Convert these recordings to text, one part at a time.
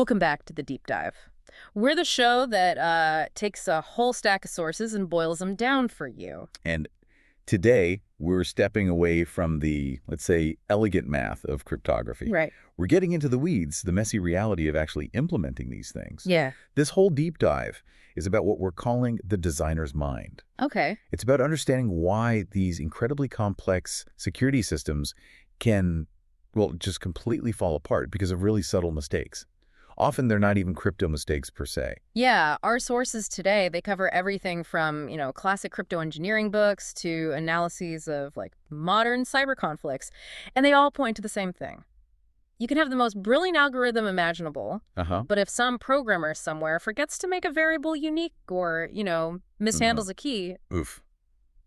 Welcome back to the Deep Dive. We're the show that takes a whole stack of sources and boils them down for you. And today, we're stepping away from the, let's say, elegant math of cryptography. Right. We're getting into the weeds, the messy reality of actually implementing these things. Yeah. This whole deep dive is about what we're calling the designer's mind. Okay. It's about understanding why these incredibly complex security systems can, well, just completely fall apart because of really subtle mistakes. Often they're not even crypto mistakes per se. Yeah, our sources today, they cover everything from, classic crypto engineering books to analyses of, modern cyber conflicts. And they all point to the same thing. You can have the most brilliant algorithm imaginable, but if some programmer somewhere forgets to make a variable unique or, mishandles a key... Oof.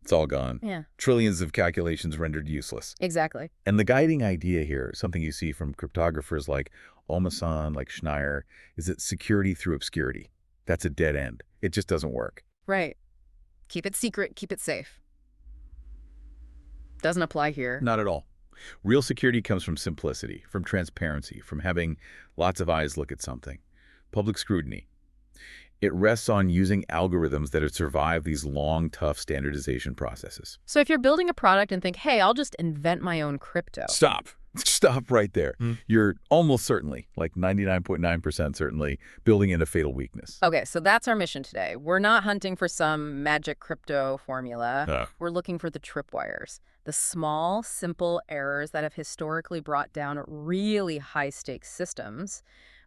It's all gone. Yeah. Trillions of calculations rendered useless. Exactly. And the guiding idea here, something you see from cryptographers like Olmason, like Schneier, is that security through obscurity. That's a dead end. It just doesn't work. Right. Keep it secret, keep it safe. Doesn't apply here. Not at all. Real security comes from simplicity, from transparency, from having lots of eyes look at something. Public scrutiny. It rests on using algorithms that have survived these long, tough standardization processes. So if you're building a product and think, hey, I'll just invent my own crypto. Stop. Stop right there. You're almost certainly, like 99.9% certainly, building in a fatal weakness. Okay, so that's our mission today. We're not hunting for some magic crypto formula. We're looking for the tripwires, the small, simple errors that have historically brought down really high-stakes systems.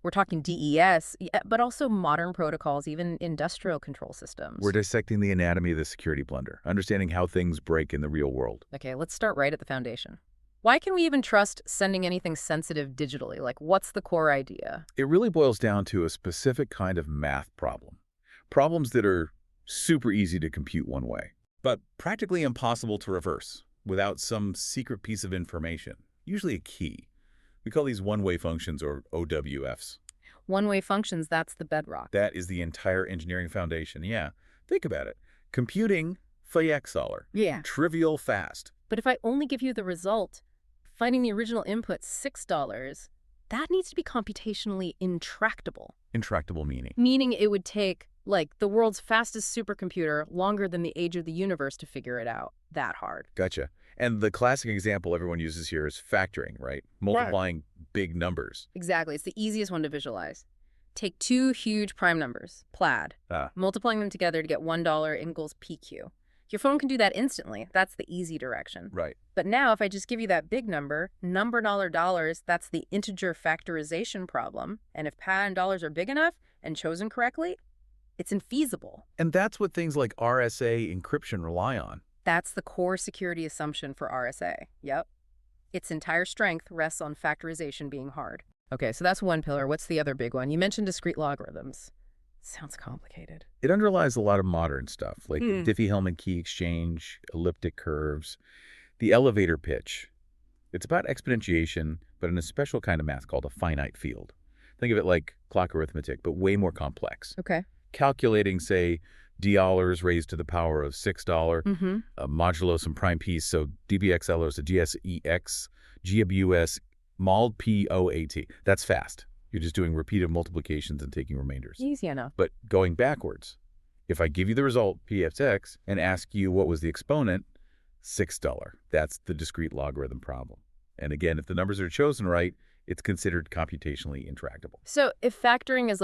We're talking DES, but also modern protocols, even industrial control systems. We're dissecting the anatomy of the security blunder, understanding how things break in the real world. Okay, let's start right at the foundation. Why can we even trust sending anything sensitive digitally? What's the core idea? It really boils down to a specific kind of math problem. Problems that are super easy to compute one way, but practically impossible to reverse without some secret piece of information, usually a key. We call these one-way functions, or OWFs. One-way functions, that's the bedrock. That is the entire engineering foundation, yeah. Think about it. Computing, Fayexaler. Yeah. Trivial fast. But if I only give you the result, finding the original input $6, that needs to be computationally intractable. Intractable meaning? Meaning it would take, the world's fastest supercomputer longer than the age of the universe to figure it out. That hard. Gotcha. And the classic example everyone uses here is factoring, right? Multiplying big numbers. Exactly. It's the easiest one to visualize. Take two huge prime numbers, plaid, multiplying them together to get $1 equals PQ. Your phone can do that instantly. That's the easy direction. Right. But now if I just give you that big number, $, that's the integer factorization problem. And if pad and dollars are big enough and chosen correctly, it's infeasible. And that's what things like RSA encryption rely on. That's the core security assumption for RSA. Yep. Its entire strength rests on factorization being hard. Okay, so that's one pillar. What's the other big one? You mentioned discrete logarithms. Sounds complicated. It underlies a lot of modern stuff, like Diffie-Hellman key exchange, elliptic curves, the elevator pitch. It's about exponentiation, but in a special kind of math called a finite field. Think of it like clock arithmetic, but way more complex. Okay. Calculating, say, $d raised to the power of $6, modulo some prime piece, so dbxl is a gsex, gbus, mod poat. That's fast. You're just doing repeated multiplications and taking remainders. Easy enough. But going backwards, if I give you the result, px, and ask you what was the exponent, $6. That's the discrete logarithm problem. And again, if the numbers are chosen right, it's considered computationally intractable. So if factoring is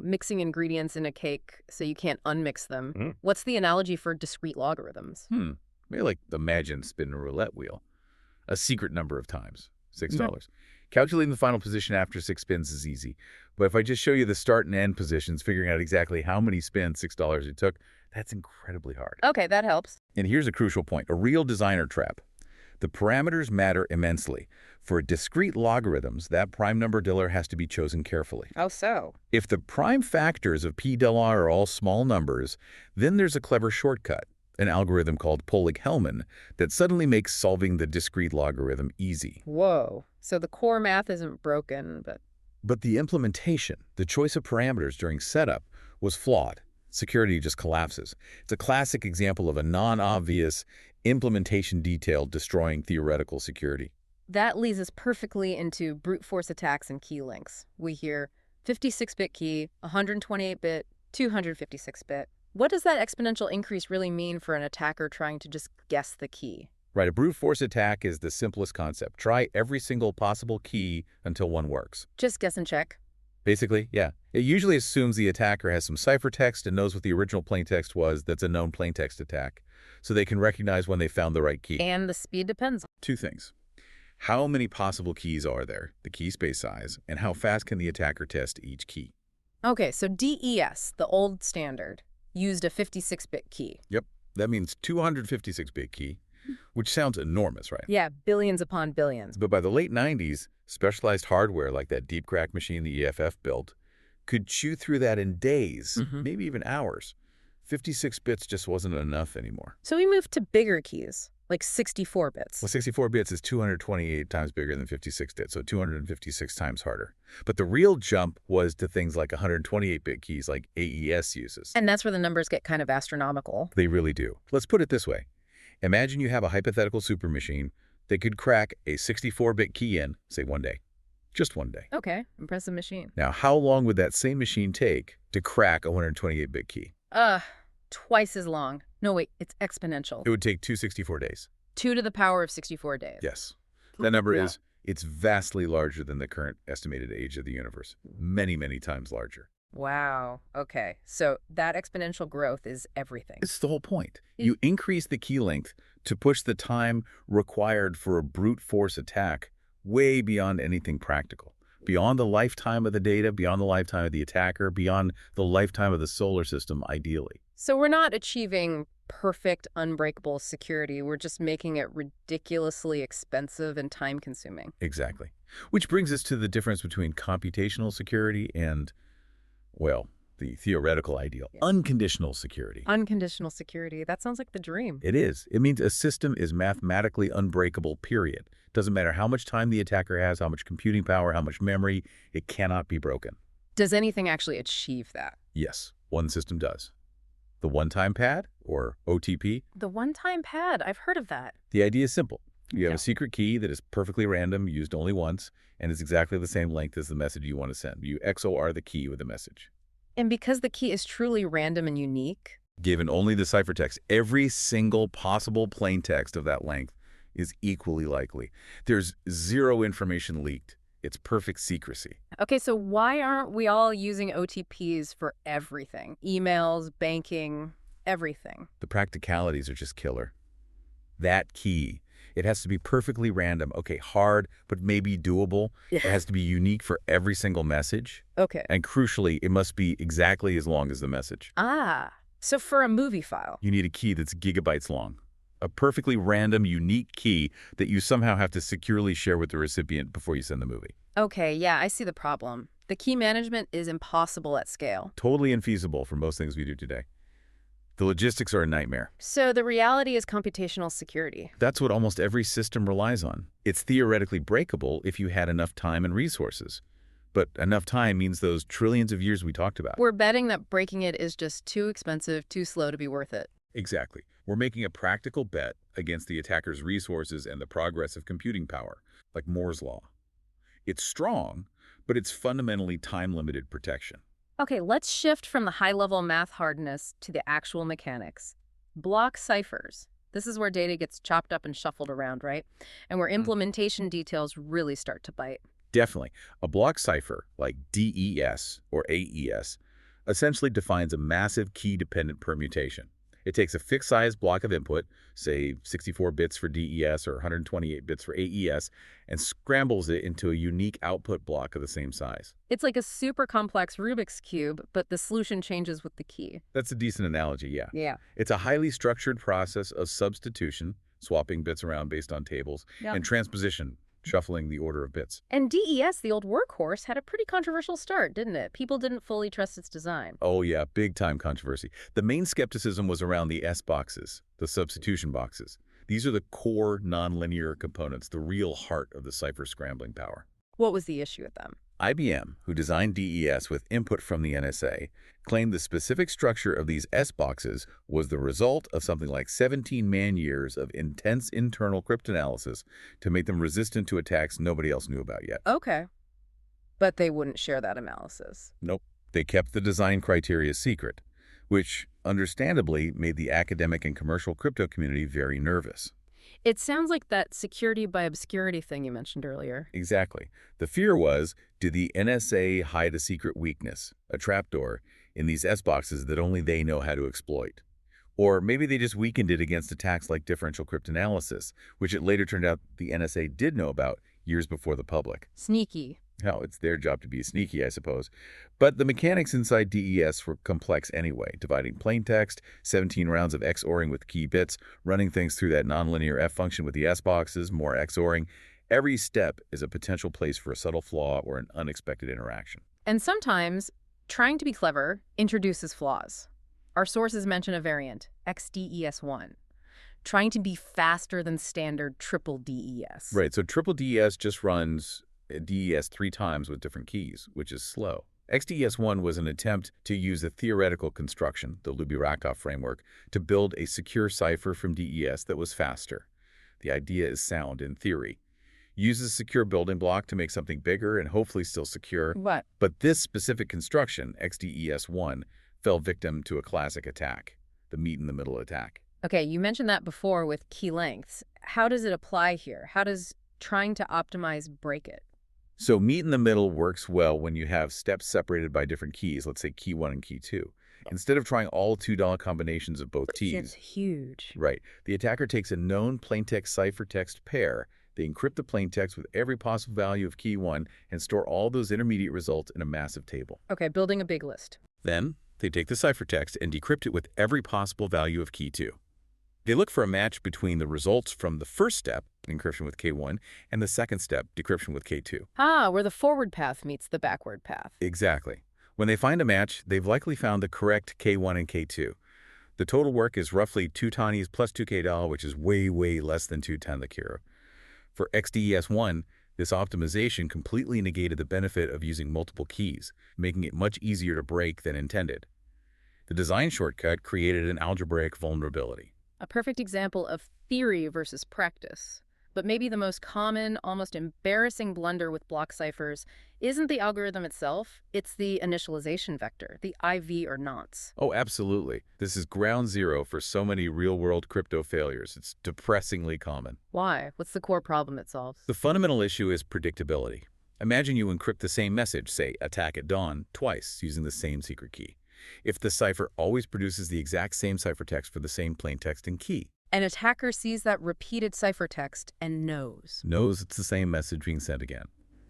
mixing ingredients in a cake so you can't unmix them, what's the analogy for discrete logarithms? Maybe imagine spinning a roulette wheel. A secret number of times, $6. Calculating the final position after 6 spins is easy. But if I just show you the start and end positions, figuring out exactly how many spins, $6 it took, that's incredibly hard. Okay, that helps. And here's a crucial point, a real designer trap. The parameters matter immensely. For discrete logarithms, that prime number $, has to be chosen carefully. How so? If the prime factors of p$, are all small numbers, then there's a clever shortcut, an algorithm called Polig-Hellman, that suddenly makes solving the discrete logarithm easy. Whoa. So the core math isn't broken, But the implementation, the choice of parameters during setup, was flawed. Security just collapses. It's a classic example of a non-obvious implementation detail destroying theoretical security. That leads us perfectly into brute force attacks and key links. We hear 56-bit key, 128-bit, 256-bit. What does that exponential increase really mean for an attacker trying to just guess the key? Right, a brute force attack is the simplest concept. Try every single possible key until one works. Just guess and check. Basically, yeah. It usually assumes the attacker has some ciphertext and knows what the original plaintext was. That's a known plaintext attack. So they can recognize when they found the right key. And the speed depends. Two things. How many possible keys are there, the key space size, and how fast can the attacker test each key? Okay, so DES, the old standard, used a 56-bit key. Yep, that means 256-bit key, which sounds enormous, right? Yeah, billions upon billions. But by the late 90s, specialized hardware like that deep crack machine the EFF built could chew through that in days, maybe even hours. 56 bits just wasn't enough anymore. So we moved to bigger keys, like 64 bits. Well, 64 bits is 228 times bigger than 56 bits, so 256 times harder. But the real jump was to things like 128-bit keys like AES uses. And that's where the numbers get kind of astronomical. They really do. Let's put it this way. Imagine you have a hypothetical supermachine that could crack a 64-bit key in, say, one day. Just one day. Okay, impressive machine. Now, how long would that same machine take to crack a 128-bit key? Twice as long. No, wait, it's exponential. It would take 264 days. 2 to the power of 64 days. Yes. That number it's vastly larger than the current estimated age of the universe. Many, many times larger. Wow. Okay. So that exponential growth is everything. It's the whole point. You increase the key length to push the time required for a brute force attack way beyond anything practical. Beyond the lifetime of the data, beyond the lifetime of the attacker, beyond the lifetime of the solar system, ideally. So we're not achieving perfect, unbreakable security. We're just making it ridiculously expensive and time-consuming. Exactly. Which brings us to the difference between computational security and, well, the theoretical ideal, unconditional security. Unconditional security. That sounds like the dream. It is. It means a system is mathematically unbreakable, period. Doesn't matter how much time the attacker has, how much computing power, how much memory, it cannot be broken. Does anything actually achieve that? Yes, one system does. The one-time pad, or OTP. The one-time pad. I've heard of that. The idea is simple. You have a secret key that is perfectly random, used only once, and is exactly the same length as the message you want to send. You XOR the key with the message. And because the key is truly random and unique, given only the ciphertext, every single possible plaintext of that length is equally likely. There's zero information leaked. It's perfect secrecy. Okay, so why aren't we all using OTPs for everything? Emails, banking, everything. The practicalities are just killer. That key, it has to be perfectly random. Okay, hard, but maybe doable. It has to be unique for every single message. Okay. And crucially, it must be exactly as long as the message. So for a movie file, you need a key that's gigabytes long. A perfectly random, unique key that you somehow have to securely share with the recipient before you send the movie. Okay, yeah, I see the problem. The key management is impossible at scale. Totally infeasible for most things we do today. The logistics are a nightmare. So the reality is computational security. That's what almost every system relies on. It's theoretically breakable if you had enough time and resources. But enough time means those trillions of years we talked about. We're betting that breaking it is just too expensive, too slow to be worth it. Exactly. We're making a practical bet against the attacker's resources and the progress of computing power, like Moore's Law. It's strong, but it's fundamentally time-limited protection. Okay, let's shift from the high-level math hardness to the actual mechanics. Block ciphers. This is where data gets chopped up and shuffled around, right? And where implementation details really start to bite. Definitely. A block cipher, like DES or AES, essentially defines a massive key-dependent permutation. It takes a fixed-size block of input, say 64 bits for DES or 128 bits for AES, and scrambles it into a unique output block of the same size. It's like a super complex Rubik's Cube, but the solution changes with the key. That's a decent analogy, yeah. Yeah. It's a highly structured process of substitution, swapping bits around based on tables, and transposition, shuffling the order of bits. And DES, the old workhorse, had a pretty controversial start, didn't it? People didn't fully trust its design. Oh yeah, big time controversy. The main skepticism was around the S boxes, the substitution boxes. These are the core nonlinear components, the real heart of the cipher scrambling power. What was the issue with them? IBM, who designed DES with input from the NSA, claimed the specific structure of these S boxes was the result of something like 17 man-years of intense internal cryptanalysis to make them resistant to attacks nobody else knew about yet. Okay. But they wouldn't share that analysis. Nope. They kept the design criteria secret, which understandably made the academic and commercial crypto community very nervous. It sounds like that security by obscurity thing you mentioned earlier. Exactly. The fear was, did the NSA hide a secret weakness, a trapdoor, in these S-boxes that only they know how to exploit? Or maybe they just weakened it against attacks like differential cryptanalysis, which it later turned out the NSA did know about years before the public. Sneaky. Hell, it's their job to be sneaky, I suppose. But the mechanics inside DES were complex anyway, dividing plaintext, 17 rounds of XORing with key bits, running things through that nonlinear F function with the S-boxes, more XORing. Every step is a potential place for a subtle flaw or an unexpected interaction. And sometimes, trying to be clever introduces flaws. Our sources mention a variant, XDES1, trying to be faster than standard triple DES. Right, so triple DES just runs DES 3 times with different keys, which is slow. XDES1 was an attempt to use a theoretical construction, the Luby-Rakoff framework, to build a secure cipher from DES that was faster. The idea is sound in theory. Use a secure building block to make something bigger and hopefully still secure. What? But this specific construction, XDES1, fell victim to a classic attack, the meet-in-the-middle attack. Okay, you mentioned that before with key lengths. How does it apply here? How does trying to optimize break it? So meet in the middle works well when you have steps separated by different keys, let's say key 1 and key 2. Instead of trying all $2 combinations of both keys. It's huge. Right. The attacker takes a known plaintext ciphertext pair. They encrypt the plaintext with every possible value of key 1 and store all those intermediate results in a massive table. Okay, building a big list. Then they take the ciphertext and decrypt it with every possible value of key 2. They look for a match between the results from the first step, encryption with K1, and the second step, decryption with K2. Ah, where the forward path meets the backward path. Exactly. When they find a match, they've likely found the correct K1 and K2. The total work is roughly 2 tanies plus 2 K-dal, which is way, way less than 2 tan the kilo. For XDES1, this optimization completely negated the benefit of using multiple keys, making it much easier to break than intended. The design shortcut created an algebraic vulnerability. A perfect example of theory versus practice. But maybe the most common, almost embarrassing blunder with block ciphers isn't the algorithm itself, it's the initialization vector, the IV or nonce. Oh, absolutely. This is ground zero for so many real-world crypto failures. It's depressingly common. Why? What's the core problem it solves? The fundamental issue is predictability. Imagine you encrypt the same message, say, attack at dawn, twice using the same secret key. If the cipher always produces the exact same ciphertext for the same plaintext and key. An attacker sees that repeated ciphertext and knows. Knows it's the same message being sent again.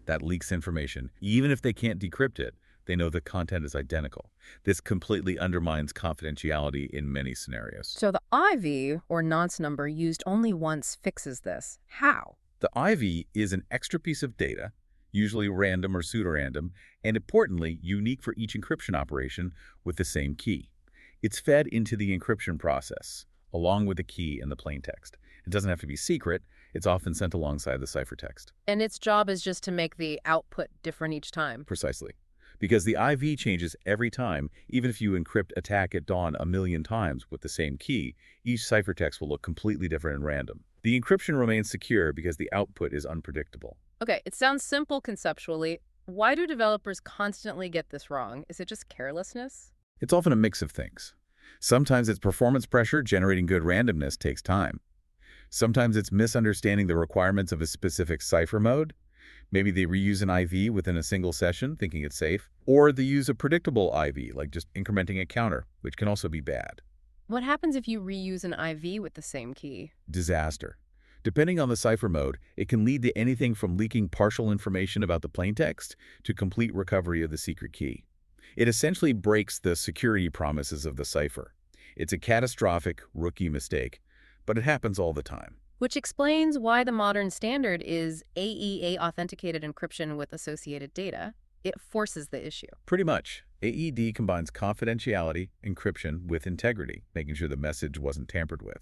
That leaks information. Even if they can't decrypt it, they know the content is identical. This completely undermines confidentiality in many scenarios. So the IV, or nonce number, used only once fixes this. How? The IV is an extra piece of data, usually random or pseudorandom, and importantly, unique for each encryption operation with the same key. It's fed into the encryption process, along with the key and the plaintext. It doesn't have to be secret. It's often sent alongside the ciphertext. And its job is just to make the output different each time. Precisely. Because the IV changes every time, even if you encrypt attack at dawn 1,000,000 times with the same key, each ciphertext will look completely different and random. The encryption remains secure because the output is unpredictable. Okay, it sounds simple conceptually. Why do developers constantly get this wrong? Is it just carelessness? It's often a mix of things. Sometimes it's performance pressure. Generating good randomness takes time. Sometimes it's misunderstanding the requirements of a specific cipher mode. Maybe they reuse an IV within a single session, thinking it's safe. Or they use a predictable IV, like just incrementing a counter, which can also be bad. What happens if you reuse an IV with the same key? Disaster. Depending on the cipher mode, it can lead to anything from leaking partial information about the plaintext to complete recovery of the secret key. It essentially breaks the security promises of the cipher. It's a catastrophic rookie mistake, but it happens all the time. Which explains why the modern standard is AEA-authenticated encryption with associated data. It forces the issue. Pretty much. AED combines confidentiality, encryption with integrity, making sure the message wasn't tampered with.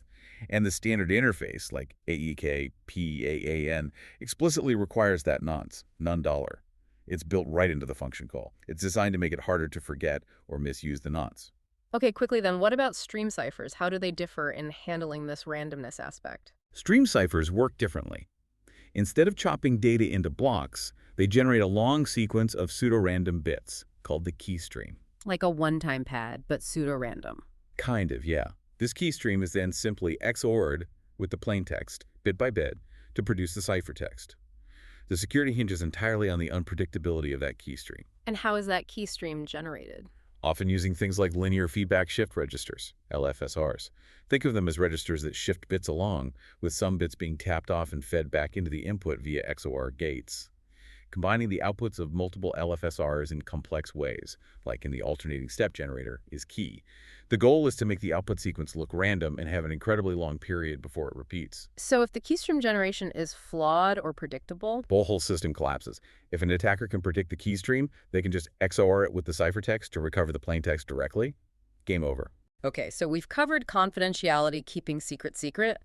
And the standard interface, like AEK, PAAN, explicitly requires that nonce, none dollar. It's built right into the function call. It's designed to make it harder to forget or misuse the nonce. Okay, quickly then, what about stream ciphers? How do they differ in handling this randomness aspect? Stream ciphers work differently. Instead of chopping data into blocks, They generate a long sequence of pseudo-random bits called the key stream. Like a one-time pad, but pseudo-random. Kind of, yeah. This key stream is then simply XORed with the plaintext, bit by bit, to produce the ciphertext. The security hinges entirely on the unpredictability of that key stream, And how is that key stream generated? often using things like linear feedback shift registers, LFSRs. Think of them as registers that shift bits along, with some bits being tapped off and fed back into the input via XOR gates. Combining the outputs of multiple LFSRs in complex ways, like in the alternating step generator, is key. The goal is to make the output sequence look random and have an incredibly long period before it repeats. So if the key stream generation is flawed or predictable, The whole system collapses. If an attacker can predict the key stream, they can just XOR it with the ciphertext to recover the plaintext directly. Game over. okay, so we've covered confidentiality, keeping secret.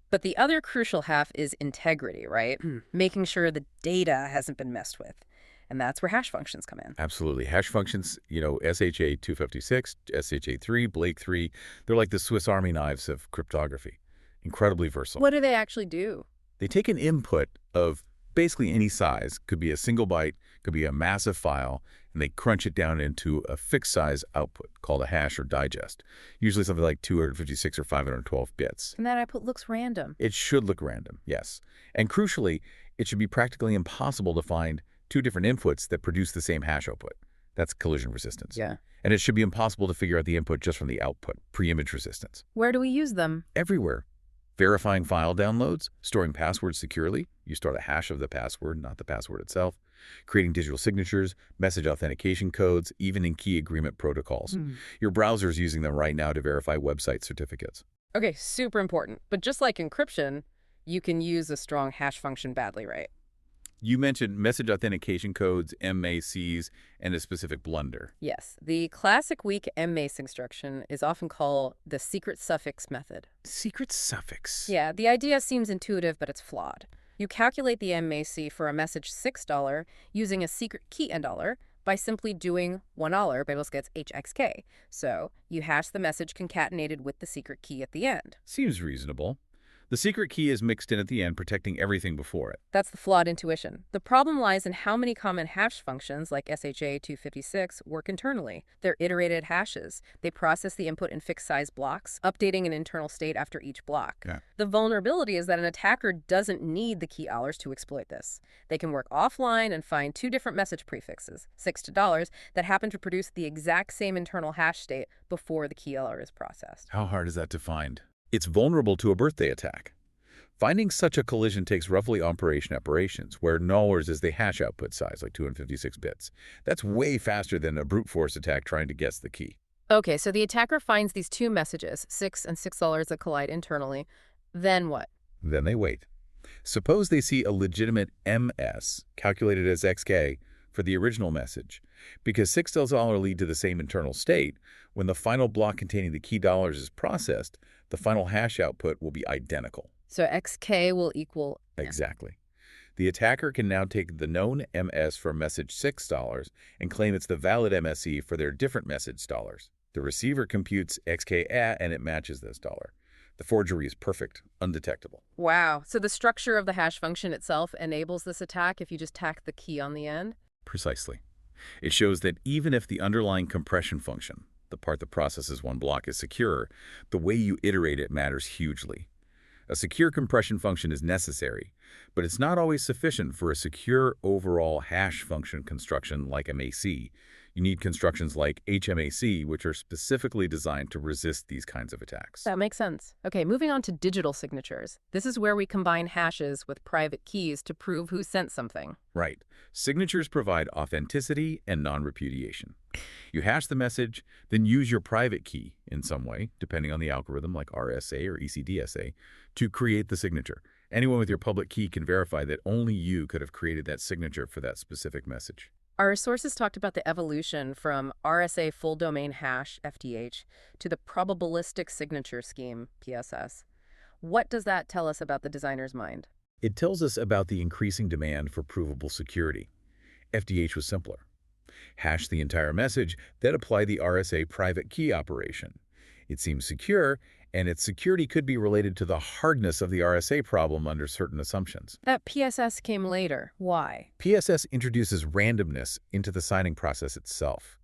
But the other crucial half is integrity, right? Making sure the data hasn't been messed with. And that's where hash functions come in. Absolutely. Hash functions, SHA-256, SHA-3, Blake-3, they're like the Swiss Army knives of cryptography. Incredibly versatile. What do they actually do? They take an input of basically any size, could be a single byte, could be a massive file, and they crunch it down into a fixed size output called a hash or digest, usually something like 256 or 512 bits. And that output looks random. It should look random, yes. And crucially, it should be practically impossible to find two different inputs that produce the same hash output. That's collision resistance. Yeah. And it should be impossible to figure out the input just from the output, pre-image resistance. Where do we use them? Everywhere. Verifying file downloads, storing passwords securely. You store the hash of the password, not the password itself. Creating digital signatures, message authentication codes, even in key agreement protocols. Your browser's using them right now to verify website certificates. Okay, super important. But just like encryption, you can use a strong hash function badly, right? You mentioned message authentication codes, MACs, and a specific blunder. Yes. The classic weak MACE instruction is often called the secret suffix method. Secret suffix. Yeah, the idea seems intuitive, but it's flawed. You calculate the MAC for a message $6 using a secret key $N by simply doing $1 Babels gets HXK. So you hash the message concatenated with the secret key at the end. Seems reasonable. The secret key is mixed in at the end, protecting everything before it. That's the flawed intuition. The problem lies in how many common hash functions, like SHA-256, work internally. They're iterated hashes. They process the input in fixed-size blocks, updating an internal state after each block. Yeah. The vulnerability is that an attacker doesn't need the key hours to exploit this. They can work offline and find two different message prefixes, $6 to $, that happen to produce the exact same internal hash state before the key hour is processed. How hard is that to find? It's vulnerable to a birthday attack. Finding such a collision takes roughly operations, where nullers is the hash output size, like 256 bits. That's way faster than a brute force attack trying to guess the key. Okay, so the attacker finds these two messages, $6 and $6 that collide internally. Then what? Then they wait. Suppose they see a legitimate MS, calculated as XK, for the original message. Because $6 lead to the same internal state, when the final block containing the key dollars is processed, the final hash output will be identical. So XK will equal... Exactly. The attacker can now take the known MS for message $6 and claim it's the valid MSE for their different message dollars. The receiver computes XK and it matches this dollar. The forgery is perfect, undetectable. Wow. So the structure of the hash function itself enables this attack if you just tack the key on the end? Precisely. It shows that even if the underlying compression function, the part that processes one block, is secure, the way you iterate it matters hugely. A secure compression function is necessary, but it's not always sufficient for a secure overall hash function construction like MAC. You need constructions like HMAC, which are specifically designed to resist these kinds of attacks. That makes sense. Okay, moving on to digital signatures. This is where we combine hashes with private keys to prove who sent something. Right. Signatures provide authenticity and non-repudiation. You hash the message, then use your private key in some way, depending on the algorithm like RSA or ECDSA, to create the signature. Anyone with your public key can verify that only you could have created that signature for that specific message. Our sources talked about the evolution from RSA full domain hash, FDH, to the probabilistic signature scheme, PSS. What does that tell us about the designer's mind? It tells us about the increasing demand for provable security. FDH was simpler. Hash the entire message, then apply the RSA private key operation. It seems secure, and its security could be related to the hardness of the RSA problem under certain assumptions. That PSS came later. Why? PSS introduces randomness into the signing process itself.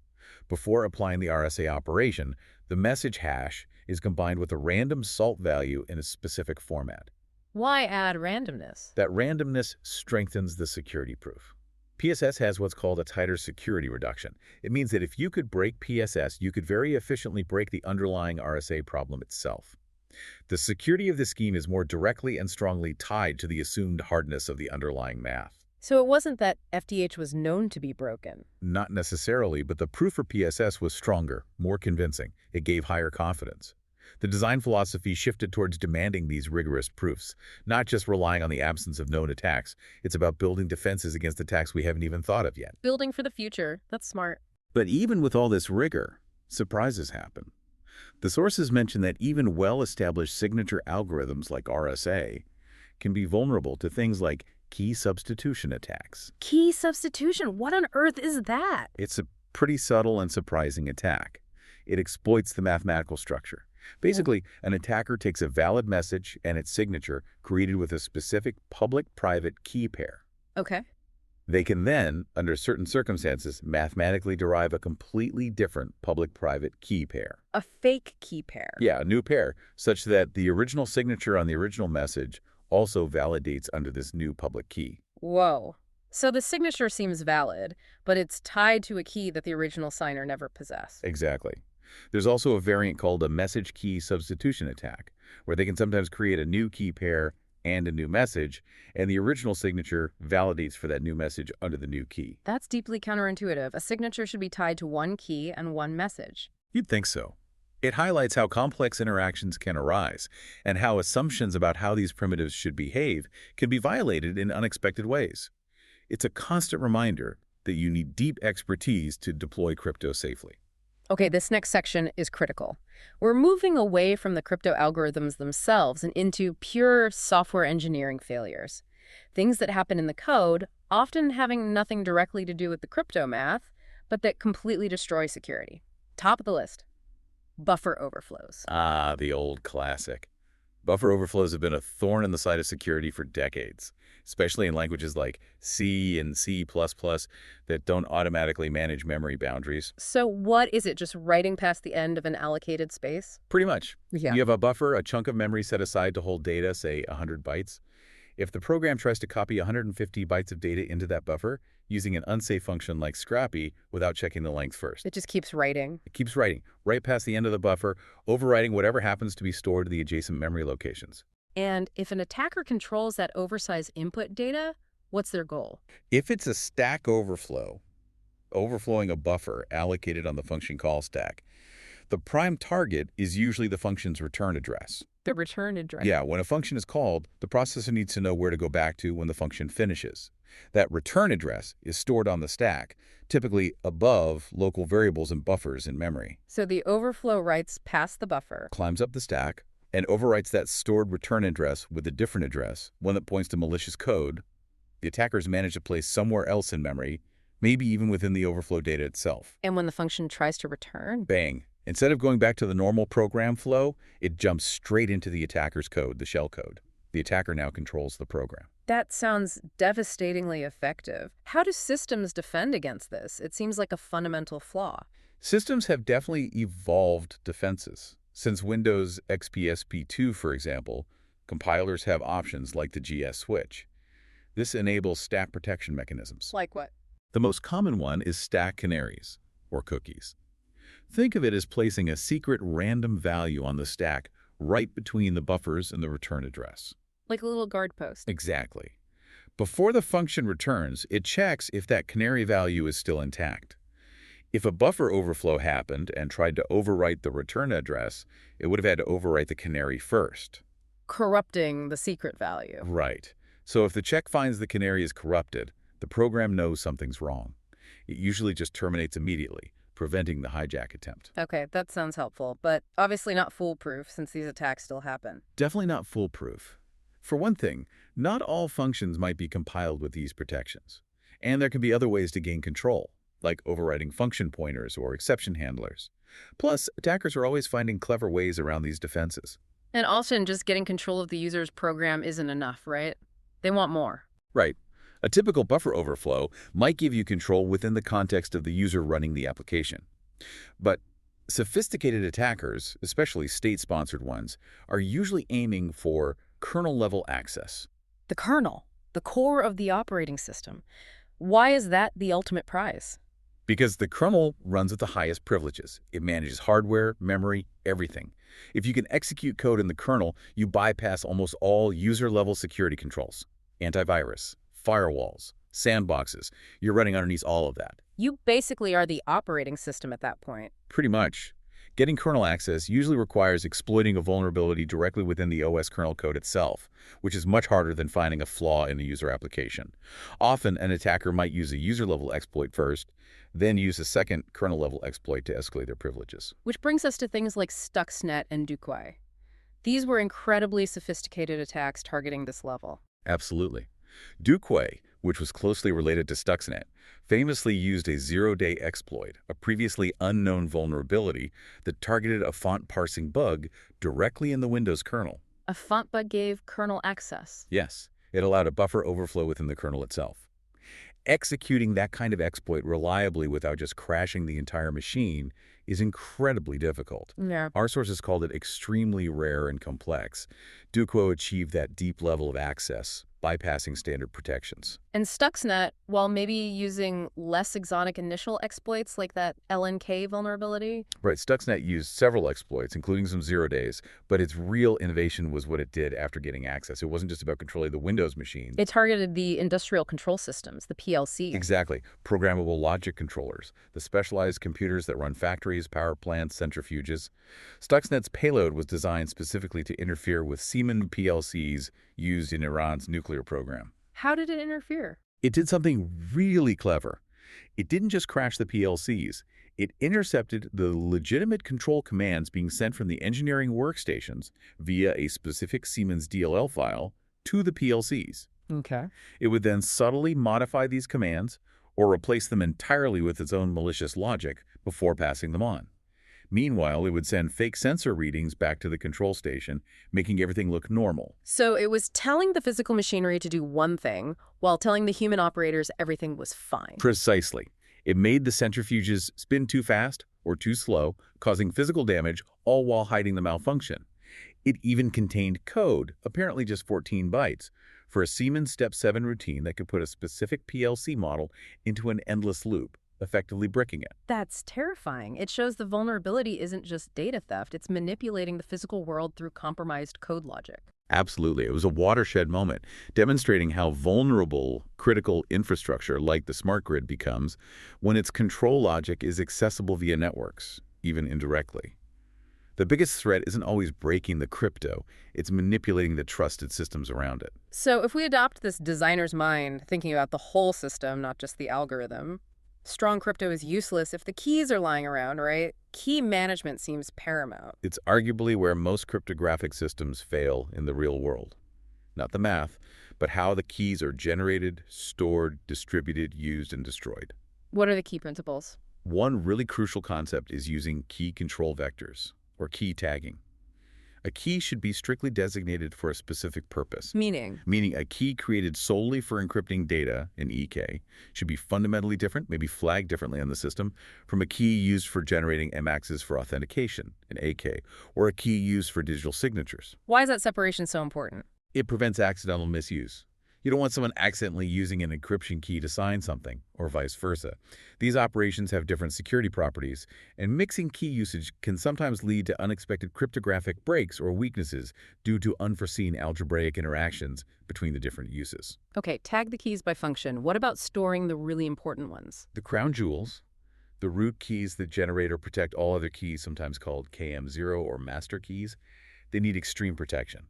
Before applying the RSA operation, the message hash is combined with a random salt value in a specific format. Why add randomness? That randomness strengthens the security proof. PSS has what's called a tighter security reduction. It means that if you could break PSS, you could very efficiently break the underlying RSA problem itself. The security of the scheme is more directly and strongly tied to the assumed hardness of the underlying math. So it wasn't that FDH was known to be broken. Not necessarily, but the proof for PSS was stronger, more convincing. It gave higher confidence. The design philosophy shifted towards demanding these rigorous proofs, not just relying on the absence of known attacks. It's about building defenses against attacks we haven't even thought of yet. Building for the future. That's smart. But even with all this rigor, surprises happen. The sources mention that even well-established signature algorithms like RSA can be vulnerable to things like key substitution attacks. Key substitution? What on earth is that? It's a pretty subtle and surprising attack. It exploits the mathematical structure. Basically, an attacker takes a valid message and its signature created with a specific public-private key pair. Okay. They can then, under certain circumstances, mathematically derive a completely different public-private key pair. A fake key pair. Yeah, a new pair, such that the original signature on the original message also validates under this new public key. Whoa. So the signature seems valid, but it's tied to a key that the original signer never possessed. Exactly. There's also a variant called a message key substitution attack, where they can sometimes create a new key pair and a new message, and the original signature validates for that new message under the new key. That's deeply counterintuitive. A signature should be tied to one key and one message. You'd think so. It highlights how complex interactions can arise, and how assumptions about how these primitives should behave can be violated in unexpected ways. It's a constant reminder that you need deep expertise to deploy crypto safely. Okay, this next section is critical. We're moving away from the crypto algorithms themselves and into pure software engineering failures. Things that happen in the code, often having nothing directly to do with the crypto math, but that completely destroy security. Top of the list. Buffer overflows. Ah, the old classic. Buffer overflows have been a thorn in the side of security for decades, especially in languages like C and C++ that don't automatically manage memory boundaries. So what is it, just writing past the end of an allocated space? Pretty much. Yeah. You have a buffer, a chunk of memory set aside to hold data, say 100 bytes. If the program tries to copy 150 bytes of data into that buffer using an unsafe function like Scrappy without checking the length first, It just keeps writing. it keeps writing right past the end of the buffer, overwriting whatever happens to be stored in the adjacent memory locations. And if an attacker controls that oversized input data, what's their goal? If it's a stack overflow, overflowing a buffer allocated on the function call stack, the prime target is usually the function's return address. The return address. Yeah, when a function is called, the processor needs to know where to go back to when the function finishes. That return address is stored on the stack, typically above local variables and buffers in memory. So the overflow writes past the buffer. Climbs up the stack and overwrites that stored return address with a different address, one that points to malicious code. The attackers manage to place somewhere else in memory, maybe even within the overflow data itself. And when the function tries to return? Bang. Instead of going back to the normal program flow, it jumps straight into the attacker's code, the shell code. The attacker now controls the program. That sounds devastatingly effective. How do systems defend against this? It seems like a fundamental flaw. Systems have definitely evolved defenses. Since Windows XP/SP2, for example, compilers have options like the GS switch. This enables stack protection mechanisms. Like what? The most common one is stack canaries, or cookies. Think of it as placing a secret random value on the stack right between the buffers and the return address. Like a little guard post. Exactly. Before the function returns, it checks if that canary value is still intact. If a buffer overflow happened and tried to overwrite the return address, it would have had to overwrite the canary first. Corrupting the secret value. Right. So if the check finds the canary is corrupted, the program knows something's wrong. It usually just terminates immediately, preventing the hijack attempt. Okay, that sounds helpful, but obviously not foolproof since these attacks still happen. Definitely not foolproof. For one thing, not all functions might be compiled with these protections, and there can be other ways to gain control. like overriding function pointers or exception handlers. Plus, attackers are always finding clever ways around these defenses. And often just getting control of the user's program isn't enough, right? They want more. Right. A typical buffer overflow might give you control within the context of the user running the application. But sophisticated attackers, especially state-sponsored ones, are usually aiming for kernel-level access. The kernel, the core of the operating system. Why is that the ultimate prize? Because the kernel runs at the highest privileges. It manages hardware, memory, everything. If you can execute code in the kernel, you bypass almost all user-level security controls. Antivirus, firewalls, sandboxes. You're running underneath all of that. You basically are the operating system at that point. Pretty much. Getting kernel access usually requires exploiting a vulnerability directly within the OS kernel code itself, which is much harder than finding a flaw in a user application. Often, an attacker might use a user-level exploit first, then use a second kernel-level exploit to escalate their privileges. Which brings us to things like Stuxnet and Duquay. These were incredibly sophisticated attacks targeting this level. Absolutely. Duquay, which was closely related to Stuxnet, famously used a zero-day exploit, a previously unknown vulnerability that targeted a font parsing bug directly in the Windows kernel. A font bug gave kernel access. Yes, it allowed a buffer overflow within the kernel itself. Executing that kind of exploit reliably without just crashing the entire machine is incredibly difficult. Yeah. Our sources called it extremely rare and complex. Duquo achieved that deep level of access, bypassing standard protections. And Stuxnet, while maybe using less exotic initial exploits like that LNK vulnerability. Right, Stuxnet used several exploits, including some zero days, but its real innovation was what it did after getting access. It wasn't just about controlling the Windows machine. It targeted the industrial control systems, the PLCs. Exactly. Programmable logic controllers, the specialized computers that run factories, power plants, centrifuges. Stuxnet's payload was designed specifically to interfere with Siemens PLCs used in Iran's nuclear program. How did it interfere? It did something really clever. It didn't just crash the PLCs. It intercepted the legitimate control commands being sent from the engineering workstations via a specific Siemens DLL file to the PLCs. Okay. It would then subtly modify these commands or replace them entirely with its own malicious logic before passing them on. Meanwhile, it would send fake sensor readings back to the control station, making everything look normal. So it was telling the physical machinery to do one thing while telling the human operators everything was fine. Precisely. It made the centrifuges spin too fast or too slow, causing physical damage, all while hiding the malfunction. It even contained code, apparently just 14 bytes, for a Siemens Step 7 routine that could put a specific PLC model into an endless loop, effectively bricking it. That's terrifying. It shows the vulnerability isn't just data theft, it's manipulating the physical world through compromised code logic. Absolutely. It was a watershed moment, demonstrating how vulnerable critical infrastructure like the smart grid becomes when its control logic is accessible via networks, even indirectly. The biggest threat isn't always breaking the crypto, it's manipulating the trusted systems around it. So if we adopt this designer's mind, thinking about the whole system, not just the algorithm, strong crypto is useless if the keys are lying around, right? Key management seems paramount. It's arguably where most cryptographic systems fail in the real world. Not the math, but how the keys are generated, stored, distributed, used, and destroyed. What are the key principles? One really crucial concept is using key control vectors, or key tagging. A key should be strictly designated for a specific purpose. Meaning Meaning a key created solely for encrypting data, an EK, should be fundamentally different, maybe flagged differently on the system, from a key used for generating MAXs for authentication, an AK, or a key used for digital signatures. why is that separation so important? It prevents accidental misuse. You don't want someone accidentally using an encryption key to sign something, or vice versa. These operations have different security properties, and mixing key usage can sometimes lead to unexpected cryptographic breaks or weaknesses due to unforeseen algebraic interactions between the different uses. Okay, tag the keys by function. What about storing the really important ones? The crown jewels, the root keys that generate or protect all other keys, sometimes called KM0 or master keys, they need extreme protection.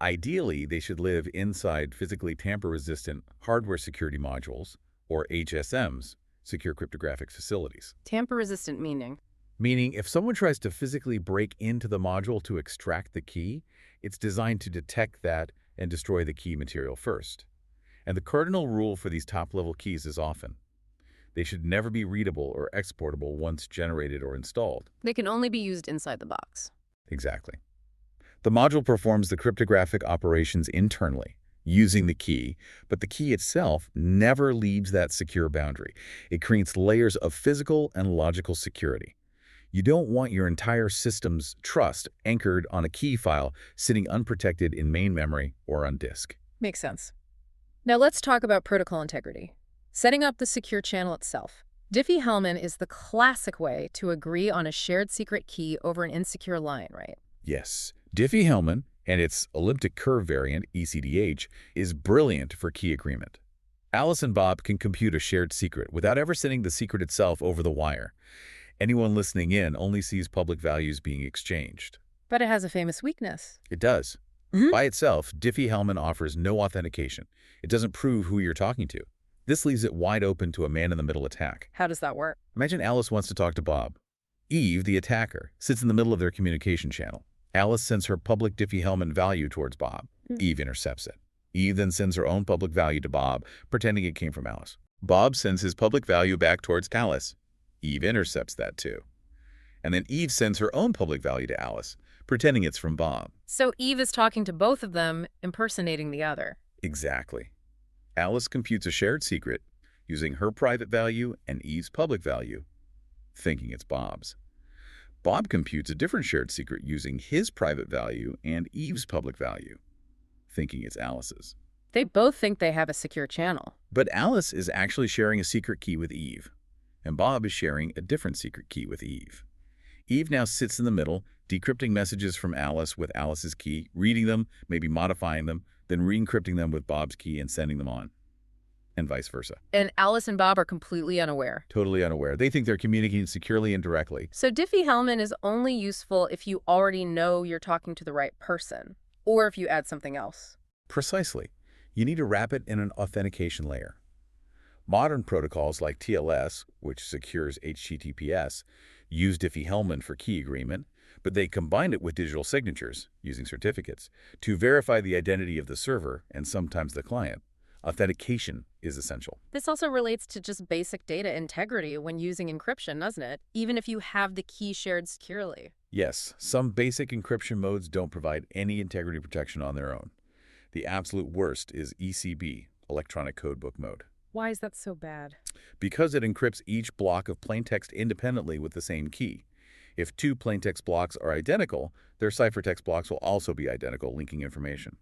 Ideally, they should live inside physically tamper-resistant hardware security modules, or HSMs, secure cryptographic facilities. Tamper-resistant meaning? Meaning, if someone tries to physically break into the module to extract the key, it's designed to detect that and destroy the key material first. And the cardinal rule for these top-level keys is often, They should never be readable or exportable once generated or installed. They can only be used inside the box. Exactly. The module performs the cryptographic operations internally, using the key, but the key itself never leaves that secure boundary. It creates layers of physical and logical security. You don't want your entire system's trust anchored on a key file sitting unprotected in main memory or on disk. Makes sense. Now let's talk about protocol integrity. Setting up the secure channel itself. Diffie-Hellman is the classic way to agree on a shared secret key over an insecure line, right? Yes, Diffie-Hellman and its elliptic curve variant, ECDH, is brilliant for key agreement. Alice and Bob can compute a shared secret without ever sending the secret itself over the wire. Anyone listening in only sees public values being exchanged. But it has a famous weakness. It does. Mhm. By itself, Diffie-Hellman offers no authentication. It doesn't prove who you're talking to. This leaves it wide open to a man-in-the-middle attack. How does that work? Imagine Alice wants to talk to Bob. Eve, the attacker, sits in the middle of their communication channel. Alice sends her public Diffie-Hellman value towards Bob. Eve intercepts it. Eve then sends her own public value to Bob, pretending it came from Alice. Bob sends his public value back towards Alice. Eve intercepts that too. And then Eve sends her own public value to Alice, pretending it's from Bob. So Eve is talking to both of them, impersonating the other. Exactly. Alice computes a shared secret using her private value and Eve's public value, thinking it's Bob's. Bob computes a different shared secret using his private value and Eve's public value, thinking it's Alice's. They both think they have a secure channel. But Alice is actually sharing a secret key with Eve, and Bob is sharing a different secret key with Eve. Eve now sits in the middle, decrypting messages from Alice with Alice's key, reading them, maybe modifying them, then re-encrypting them with Bob's key and sending them on, and vice versa. And Alice and Bob are completely unaware. Totally unaware. They think they're communicating securely and directly. So Diffie-Hellman is only useful if you already know you're talking to the right person, or if you add something else. Precisely. You need to wrap it in an authentication layer. Modern protocols like TLS, which secures HTTPS, use Diffie-Hellman for key agreement, but they combine it with digital signatures, using certificates, to verify the identity of the server and sometimes the client. Authentication is essential. This also relates to just basic data integrity when using encryption, doesn't it? Even if you have the key shared securely. Yes, some basic encryption modes don't provide any integrity protection on their own. The absolute worst is ECB, electronic codebook mode. Why is that so bad? Because it encrypts each block of plaintext independently with the same key. If two plaintext blocks are identical, their ciphertext blocks will also be identical, linking information.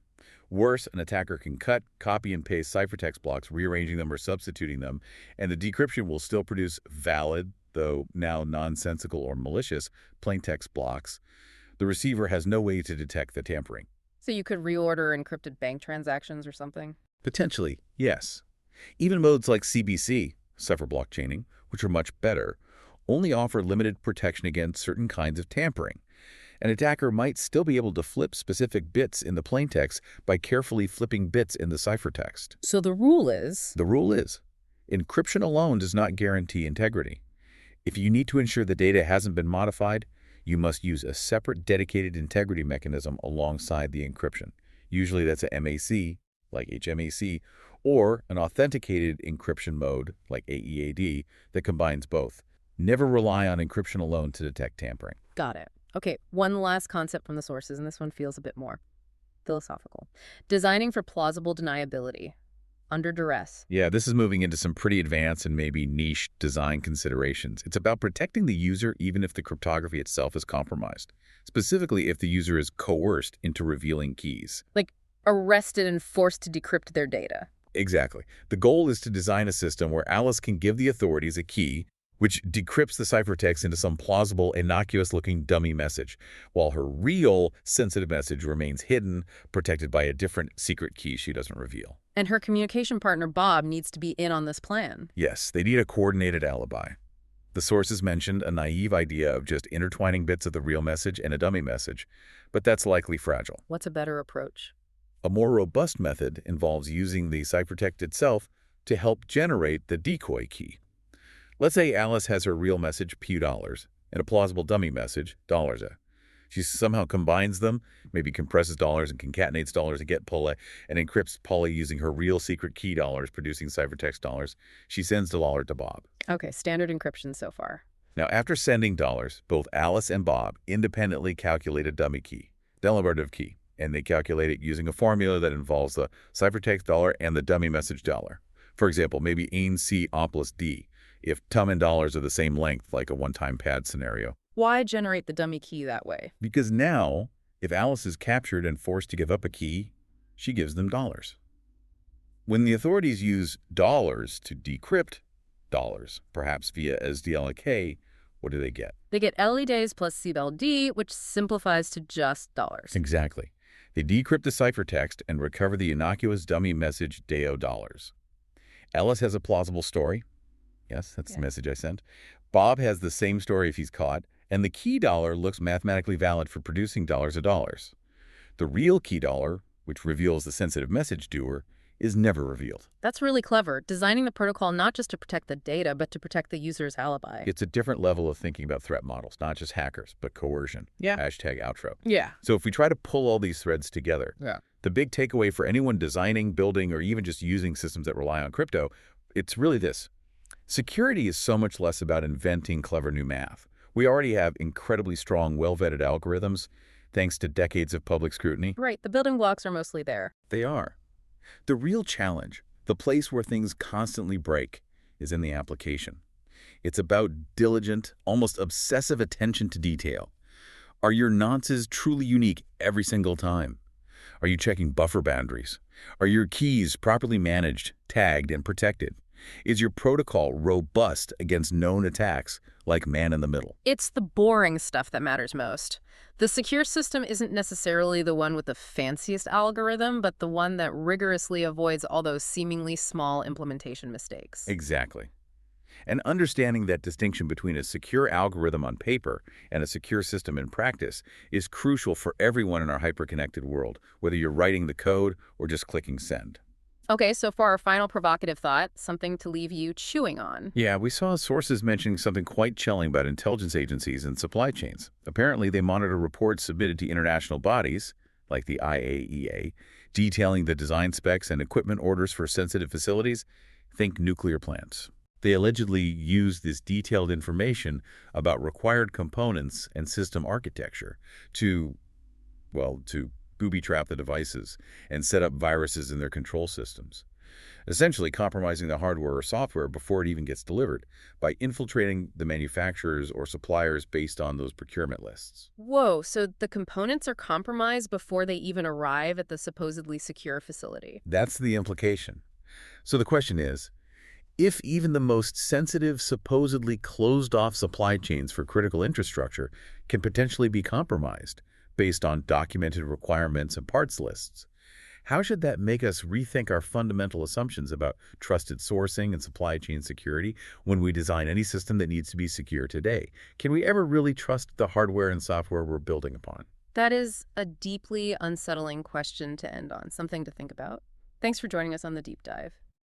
Worse, an attacker can cut, copy, and paste ciphertext blocks, rearranging them or substituting them, and the decryption will still produce valid, though now nonsensical or malicious, plaintext blocks. The receiver has no way to detect the tampering. So you could reorder encrypted bank transactions or something? Potentially, yes. Even modes like CBC, cipher block chaining, which are much better, only offer limited protection against certain kinds of tampering. An attacker might still be able to flip specific bits in the plaintext by carefully flipping bits in the ciphertext. So the rule is? The rule is, encryption alone does not guarantee integrity. If you need to ensure the data hasn't been modified, you must use a separate dedicated integrity mechanism alongside the encryption. Usually that's a MAC, like HMAC, or an authenticated encryption mode, like AEAD, that combines both. Never rely on encryption alone to detect tampering. Got it. Okay, one last concept from the sources, and this one feels a bit more philosophical. Designing for plausible deniability. Under duress. Yeah, this is moving into some pretty advanced and maybe niche design considerations. It's about protecting the user even if the cryptography itself is compromised, specifically if the user is coerced into revealing keys. Like arrested and forced to decrypt their data. Exactly. The goal is to design a system where Alice can give the authorities a key which decrypts the ciphertext into some plausible, innocuous-looking dummy message, while her real sensitive message remains hidden, protected by a different secret key she doesn't reveal. And her communication partner, Bob, needs to be in on this plan. Yes, they need a coordinated alibi. The sources mentioned a naive idea of just intertwining bits of the real message and a dummy message, but that's likely fragile. What's a better approach? A more robust method involves using the ciphertext itself to help generate the decoy key. Let's say Alice has her real message $P and a plausible dummy message $. She somehow combines them, maybe compresses dollars and concatenates dollars to get Poly, and encrypts Poly using her real secret key dollars, producing ciphertext dollars. She sends the dollar to Bob. Okay, standard encryption so far. Now, after sending dollars, both Alice and Bob independently calculate a dummy key, deliberative key, and they calculate it using a formula that involves the ciphertext dollar and the dummy message dollar. For example, maybe ain C A plus D, if tum and dollars are the same length, like a one-time pad scenario. Why generate the dummy key that way? Because now, if Alice is captured and forced to give up a key, she gives them dollars. When the authorities use dollars to decrypt dollars, perhaps via SDLK, what do they get? They get LE days plus CBLD, which simplifies to just dollars. Exactly. They decrypt the ciphertext and recover the innocuous dummy message DEO dollars. Alice has a plausible story. Yes, that's the message I sent. Bob has the same story if he's caught, and the key dollar looks mathematically valid for producing dollars of dollars. The real key dollar, which reveals the sensitive message doer, is never revealed. That's really clever, designing the protocol not just to protect the data, but to protect the user's alibi. It's a different level of thinking about threat models, not just hackers, but coercion. Yeah. Hashtag outro. Yeah. So if we try to pull all these threads together, the big takeaway for anyone designing, building, or even just using systems that rely on crypto, it's really this. Security is so much less about inventing clever new math. We already have incredibly strong, well-vetted algorithms, thanks to decades of public scrutiny. Right, the building blocks are mostly there. They are. The real challenge, the place where things constantly break, is in the application. It's about diligent, almost obsessive attention to detail. Are your nonces truly unique every single time? Are you checking buffer boundaries? Are your keys properly managed, tagged, and protected? Is your protocol robust against known attacks like man-in-the-middle? It's the boring stuff that matters most. The secure system isn't necessarily the one with the fanciest algorithm, but the one that rigorously avoids all those seemingly small implementation mistakes. Exactly. And understanding that distinction between a secure algorithm on paper and a secure system in practice is crucial for everyone in our hyper-connected world, whether you're writing the code or just clicking send. Okay, so for our final provocative thought, something to leave you chewing on. Yeah, we saw sources mentioning something quite chilling about intelligence agencies and supply chains. Apparently, they monitor reports submitted to international bodies, like the IAEA, detailing the design specs and equipment orders for sensitive facilities. Think nuclear plants. They allegedly use this detailed information about required components and system architecture to booby-trap the devices and set up viruses in their control systems, essentially compromising the hardware or software before it even gets delivered by infiltrating the manufacturers or suppliers based on those procurement lists. Whoa, so the components are compromised before they even arrive at the supposedly secure facility. That's the implication. So the question is, if even the most sensitive, supposedly closed-off supply chains for critical infrastructure can potentially be compromised based on documented requirements and parts lists, how should that make us rethink our fundamental assumptions about trusted sourcing and supply chain security when we design any system that needs to be secure today? Can we ever really trust the hardware and software we're building upon? That is a deeply unsettling question to end on, something to think about. Thanks for joining us on The Deep Dive.